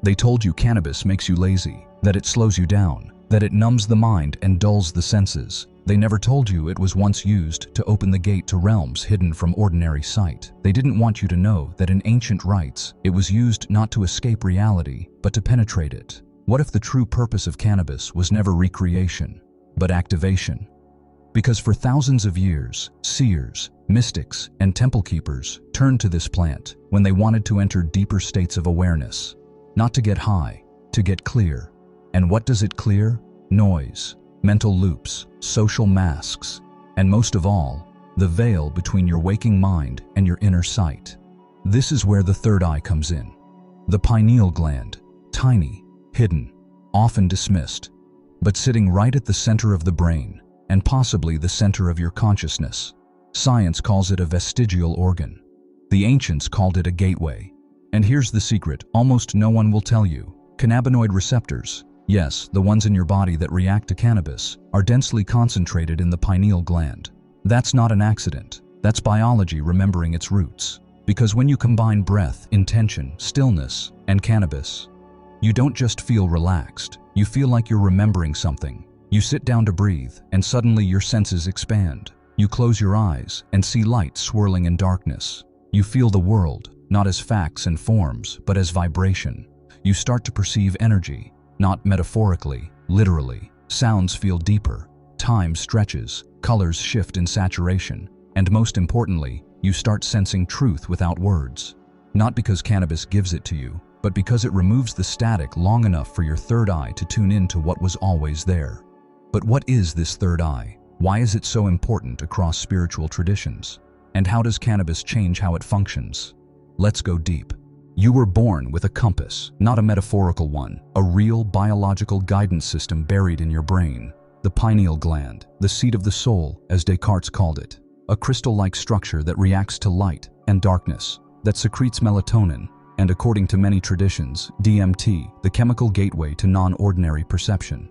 They told you cannabis makes you lazy, that it slows you down, that it numbs the mind and dulls the senses. They never told you it was once used to open the gate to realms hidden from ordinary sight. They didn't want you to know that in ancient rites, it was used not to escape reality, but to penetrate it. What if the true purpose of cannabis was never recreation, but activation? Because for thousands of years, seers, mystics, and temple keepers turned to this plant when they wanted to enter deeper states of awareness. Not to get high, to get clear. And what does it clear? Noise, mental loops, social masks, and most of all, the veil between your waking mind and your inner sight. This is where the third eye comes in. The pineal gland, tiny, hidden, often dismissed, but sitting right at the center of the brain, and possibly the center of your consciousness. Science calls it a vestigial organ. The ancients called it a gateway. And here's the secret almost no one will tell you. Cannabinoid receptors, yes, the ones in your body that react to cannabis, are densely concentrated in the pineal gland. That's not an accident. That's biology remembering its roots. Because when you combine breath, intention, stillness, and cannabis, you don't just feel relaxed. You feel like you're remembering something. You sit down to breathe, and suddenly your senses expand. You close your eyes and see light swirling in darkness. You feel the world, not as facts and forms, but as vibration. You start to perceive energy, not metaphorically, literally. Sounds feel deeper, time stretches, colors shift in saturation, and most importantly, you start sensing truth without words. Not because cannabis gives it to you, but because it removes the static long enough for your third eye to tune in to what was always there. But what is this third eye? Why is it so important across spiritual traditions? And how does cannabis change how it functions? Let's go deep. You were born with a compass, not a metaphorical one, a real biological guidance system buried in your brain. The pineal gland, the seat of the soul, as Descartes called it. A crystal-like structure that reacts to light and darkness, that secretes melatonin, and according to many traditions, DMT, the chemical gateway to non-ordinary perception.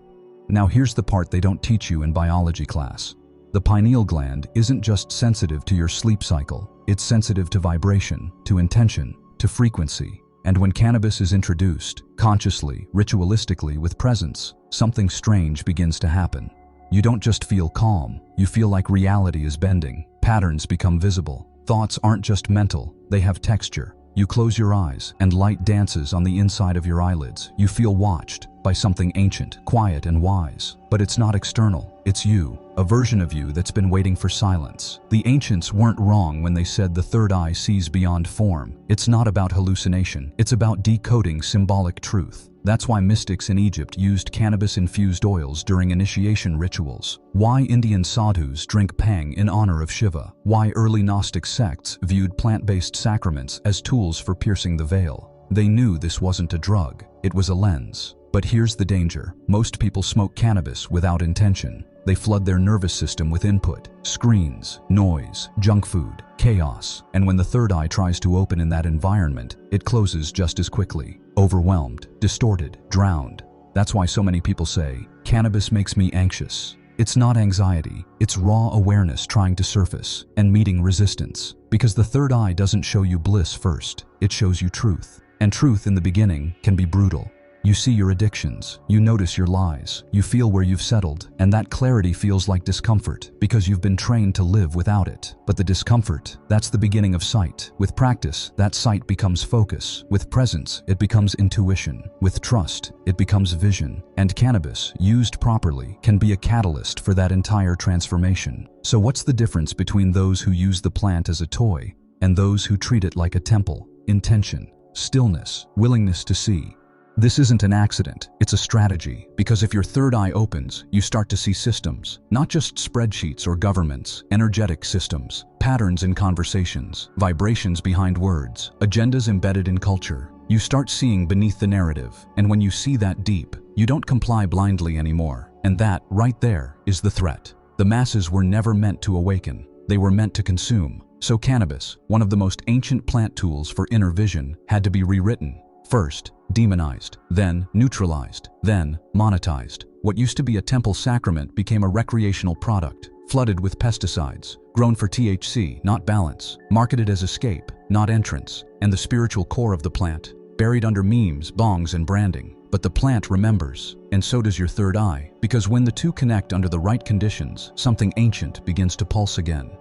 Now here's the part they don't teach you in biology class. The pineal gland isn't just sensitive to your sleep cycle, it's sensitive to vibration, to intention, to frequency. And when cannabis is introduced, consciously, ritualistically, with presence, something strange begins to happen. You don't just feel calm, you feel like reality is bending, patterns become visible. Thoughts aren't just mental, they have texture. You close your eyes, and light dances on the inside of your eyelids. You feel watched by something ancient, quiet, and wise. But it's not external, it's you, a version of you that's been waiting for silence. The ancients weren't wrong when they said the third eye sees beyond form. It's not about hallucination, it's about decoding symbolic truth. That's why mystics in Egypt used cannabis-infused oils during initiation rituals. Why Indian sadhus drink Bhang in honor of Shiva. Why early Gnostic sects viewed plant-based sacraments as tools for piercing the veil. They knew this wasn't a drug, it was a lens. But here's the danger. Most people smoke cannabis without intention. They flood their nervous system with input, screens, noise, junk food, chaos. And when the third eye tries to open in that environment, it closes just as quickly. Overwhelmed, distorted, drowned. That's why so many people say, cannabis makes me anxious. It's not anxiety, it's raw awareness trying to surface and meeting resistance. Because the third eye doesn't show you bliss first, it shows you truth. And truth in the beginning can be brutal. You see your addictions, you notice your lies, you feel where you've settled, and that clarity feels like discomfort because you've been trained to live without it. But the discomfort, that's the beginning of sight. With practice, that sight becomes focus. With presence, it becomes intuition. With trust, it becomes vision. And cannabis, used properly, can be a catalyst for that entire transformation. So what's the difference between those who use the plant as a toy and those who treat it like a temple? Intention, stillness, willingness to see. This isn't an accident, it's a strategy. Because if your third eye opens, you start to see systems, not just spreadsheets or governments, energetic systems, patterns in conversations, vibrations behind words, agendas embedded in culture. You start seeing beneath the narrative, and when you see that deep, you don't comply blindly anymore. And that, right there, is the threat. The masses were never meant to awaken, they were meant to consume. So cannabis, one of the most ancient plant tools for inner vision, had to be rewritten. First, demonized, then neutralized, then monetized. What used to be a temple sacrament became a recreational product, flooded with pesticides, grown for THC, not balance, marketed as escape, not entrance, and the spiritual core of the plant, buried under memes, bongs, and branding. But the plant remembers, and so does your third eye, because when the two connect under the right conditions, something ancient begins to pulse again.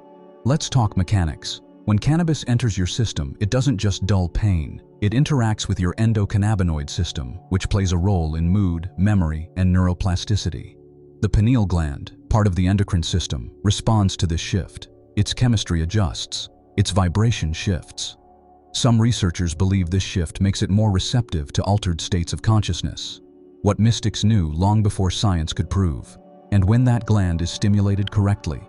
Let's talk mechanics. When cannabis enters your system, it doesn't just dull pain. It interacts with your endocannabinoid system, which plays a role in mood, memory, and neuroplasticity. The pineal gland, part of the endocrine system, responds to this shift. Its chemistry adjusts. Its vibration shifts. Some researchers believe this shift makes it more receptive to altered states of consciousness, what mystics knew long before science could prove. And when that gland is stimulated correctly,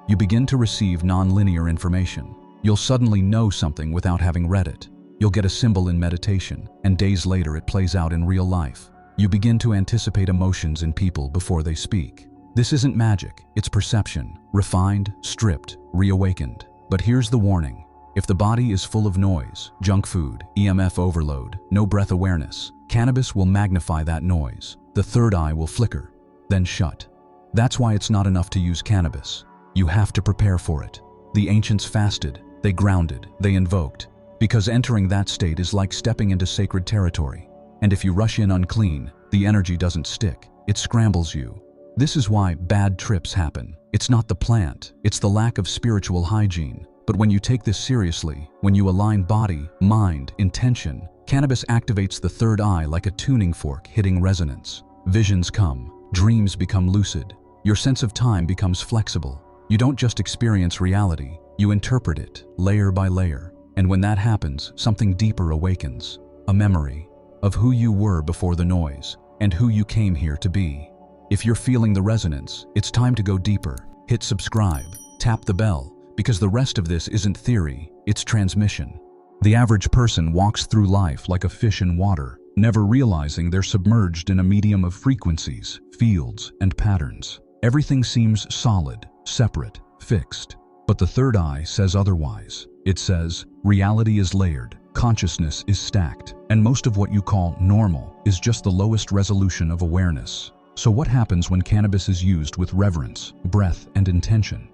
you begin to receive non-linear information. You'll suddenly know something without having read it. You'll get a symbol in meditation, and days later it plays out in real life. You begin to anticipate emotions in people before they speak. This isn't magic, it's perception, refined, stripped, reawakened. But here's the warning. If the body is full of noise, junk food, EMF overload, no breath awareness, cannabis will magnify that noise. The third eye will flicker, then shut. That's why it's not enough to use cannabis. You have to prepare for it. The ancients fasted, they grounded, they invoked, because entering that state is like stepping into sacred territory. And if you rush in unclean, the energy doesn't stick. It scrambles you. This is why bad trips happen. It's not the plant, it's the lack of spiritual hygiene. But when you take this seriously, when you align body, mind, intention, cannabis activates the third eye like a tuning fork hitting resonance. Visions come, dreams become lucid, your sense of time becomes flexible. You don't just experience reality, you interpret it, layer by layer. And when that happens, something deeper awakens. A memory of who you were before the noise, and who you came here to be. If you're feeling the resonance, it's time to go deeper. Hit subscribe, tap the bell, because the rest of this isn't theory, it's transmission. The average person walks through life like a fish in water, never realizing they're submerged in a medium of frequencies, fields, and patterns. Everything seems solid, separate, fixed. But the third eye says otherwise. It says, reality is layered, consciousness is stacked, and most of what you call normal is just the lowest resolution of awareness. So what happens when cannabis is used with reverence, breath, and intention?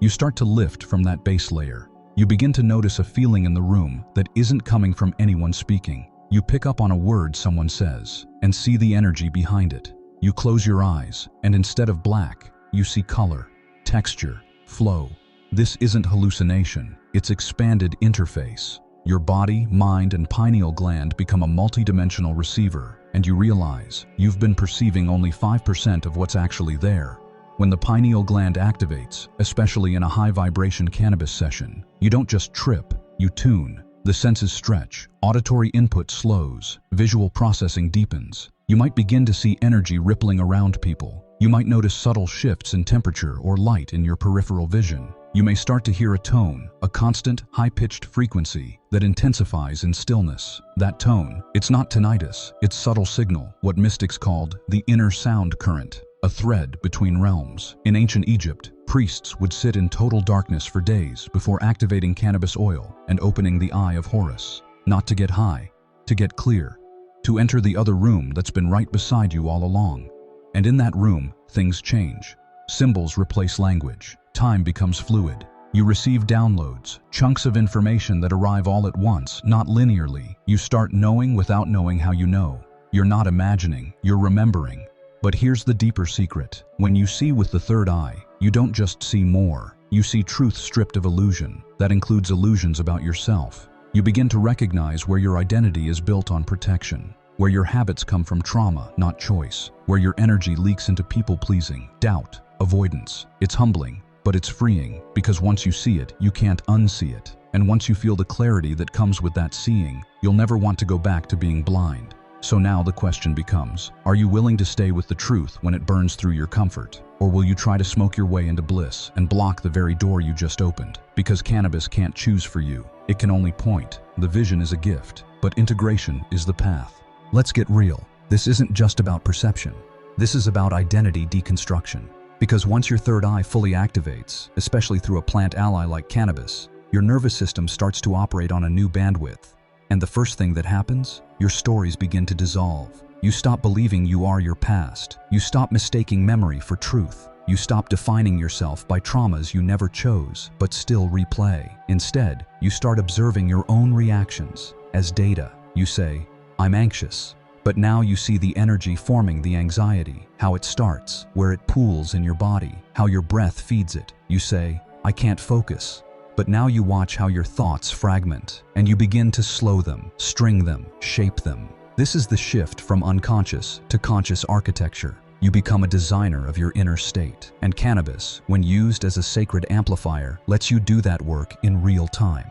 You start to lift from that base layer. You begin to notice a feeling in the room that isn't coming from anyone speaking. You pick up on a word someone says and see the energy behind it. You close your eyes, and instead of black, you see color, texture, flow. This isn't hallucination, it's expanded interface. Your body, mind, and pineal gland become a multidimensional receiver, and you realize you've been perceiving only 5% of what's actually there. When the pineal gland activates, especially in a high-vibration cannabis session, you don't just trip, you tune. The senses stretch, auditory input slows, visual processing deepens. You might begin to see energy rippling around people. You might notice subtle shifts in temperature or light in your peripheral vision. You may start to hear a tone, a constant, high-pitched frequency that intensifies in stillness. That tone, it's not tinnitus, it's subtle signal, what mystics called the inner sound current. A thread between realms. In ancient Egypt, priests would sit in total darkness for days before activating cannabis oil and opening the eye of Horus. Not to get high, to get clear, to enter the other room that's been right beside you all along. And in that room, things change. Symbols replace language. Time becomes fluid. You receive downloads, chunks of information that arrive all at once, not linearly. You start knowing without knowing how you know. You're not imagining, you're remembering. But here's the deeper secret. When you see with the third eye, you don't just see more. You see truth stripped of illusion. That includes illusions about yourself. You begin to recognize where your identity is built on protection, where your habits come from trauma, not choice, where your energy leaks into people-pleasing, doubt, avoidance. It's humbling, but it's freeing, because once you see it, you can't unsee it. And once you feel the clarity that comes with that seeing, you'll never want to go back to being blind. So now the question becomes, are you willing to stay with the truth when it burns through your comfort? Or will you try to smoke your way into bliss and block the very door you just opened? Because cannabis can't choose for you. It can only point. The vision is a gift, but integration is the path. Let's get real. This isn't just about perception. This is about identity deconstruction. Because once your third eye fully activates, especially through a plant ally like cannabis, your nervous system starts to operate on a new bandwidth. And the first thing that happens, your stories begin to dissolve. You stop believing you are your past. You stop mistaking memory for truth. You stop defining yourself by traumas you never chose, but still replay. Instead, you start observing your own reactions as data, You say, "I'm anxious." But now you see the energy forming the anxiety, how it starts, where it pools in your body, how your breath feeds it. You say, "I can't focus." But now you watch how your thoughts fragment, and you begin to slow them, string them, shape them. This is the shift from unconscious to conscious architecture. You become a designer of your inner state, and cannabis, when used as a sacred amplifier, lets you do that work in real time.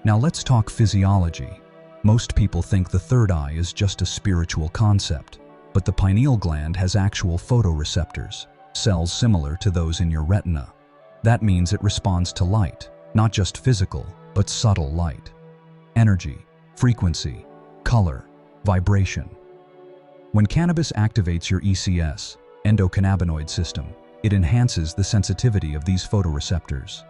Now let's talk physiology. Most people think the third eye is just a spiritual concept, but the pineal gland has actual photoreceptors, cells similar to those in your retina. That means it responds to light, not just physical, but subtle light. Energy, frequency, color, vibration. When cannabis activates your ECS, endocannabinoid system, it enhances the sensitivity of these photoreceptors.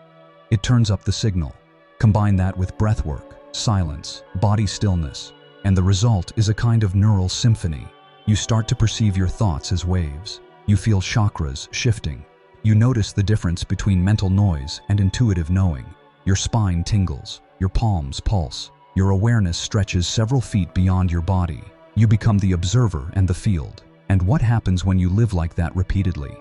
It turns up the signal. Combine that with breathwork, silence, body stillness, and the result is a kind of neural symphony. You start to perceive your thoughts as waves. You feel chakras shifting. You notice the difference between mental noise and intuitive knowing. Your spine tingles, your palms pulse, your awareness stretches several feet beyond your body. You become the observer and the field. And what happens when you live like that repeatedly?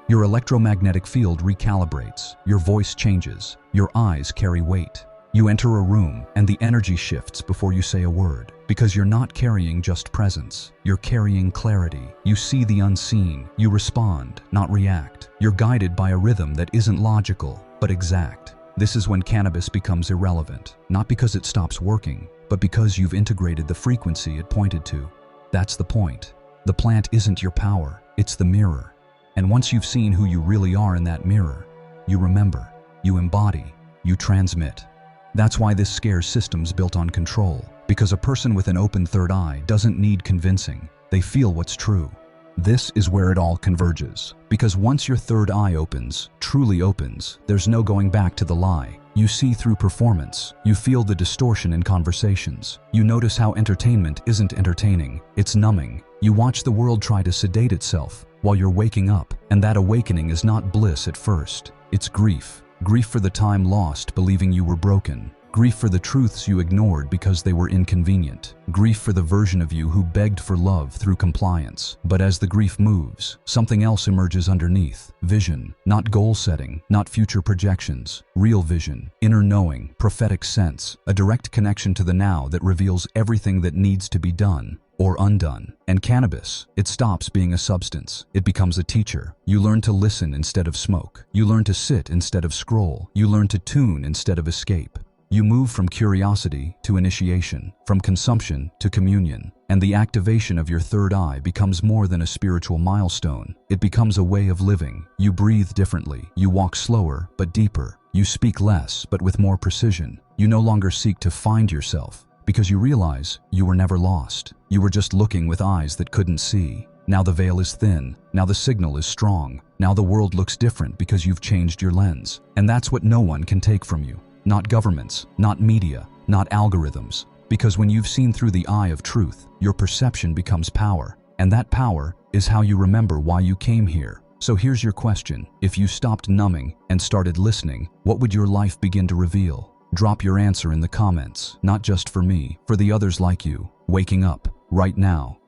Your electromagnetic field recalibrates, your voice changes, your eyes carry weight. You enter a room and the energy shifts before you say a word, because you're not carrying just presence, you're carrying clarity. You see the unseen, you respond, not react. You're guided by a rhythm that isn't logical, but exact. This is when cannabis becomes irrelevant, not because it stops working, but because you've integrated the frequency it pointed to. That's the point. The plant isn't your power, it's the mirror. And once you've seen who you really are in that mirror, you remember, you embody, you transmit. That's why this scares systems built on control, because a person with an open third eye doesn't need convincing. They feel what's true. This is where it all converges, because once your third eye opens, truly opens, there's no going back to the lie. You see through performance. You feel the distortion in conversations. You notice how entertainment isn't entertaining, it's numbing. You watch the world try to sedate itself while you're waking up, and that awakening is not bliss at first. It's grief. Grief for the time lost believing you were broken. Grief for the truths you ignored because they were inconvenient. Grief for the version of you who begged for love through compliance. But as the grief moves, something else emerges underneath. Vision. Not goal setting, not future projections. Real vision. Inner knowing. Prophetic sense. A direct connection to the now that reveals everything that needs to be done or undone. And cannabis, it stops being a substance. It becomes a teacher. You learn to listen instead of smoke. You learn to sit instead of scroll. You learn to tune instead of escape. You move from curiosity to initiation, from consumption to communion, and the activation of your third eye becomes more than a spiritual milestone. It becomes a way of living. You breathe differently. You walk slower, but deeper. You speak less, but with more precision. You no longer seek to find yourself, because you realize you were never lost. You were just looking with eyes that couldn't see. Now the veil is thin. Now the signal is strong. Now the world looks different because you've changed your lens. And that's what no one can take from you. Not governments, not media, not algorithms. Because when you've seen through the eye of truth, your perception becomes power. And that power is how you remember why you came here. So here's your question. If you stopped numbing and started listening, what would your life begin to reveal? Drop your answer in the comments, not just for me, for the others like you, waking up right now.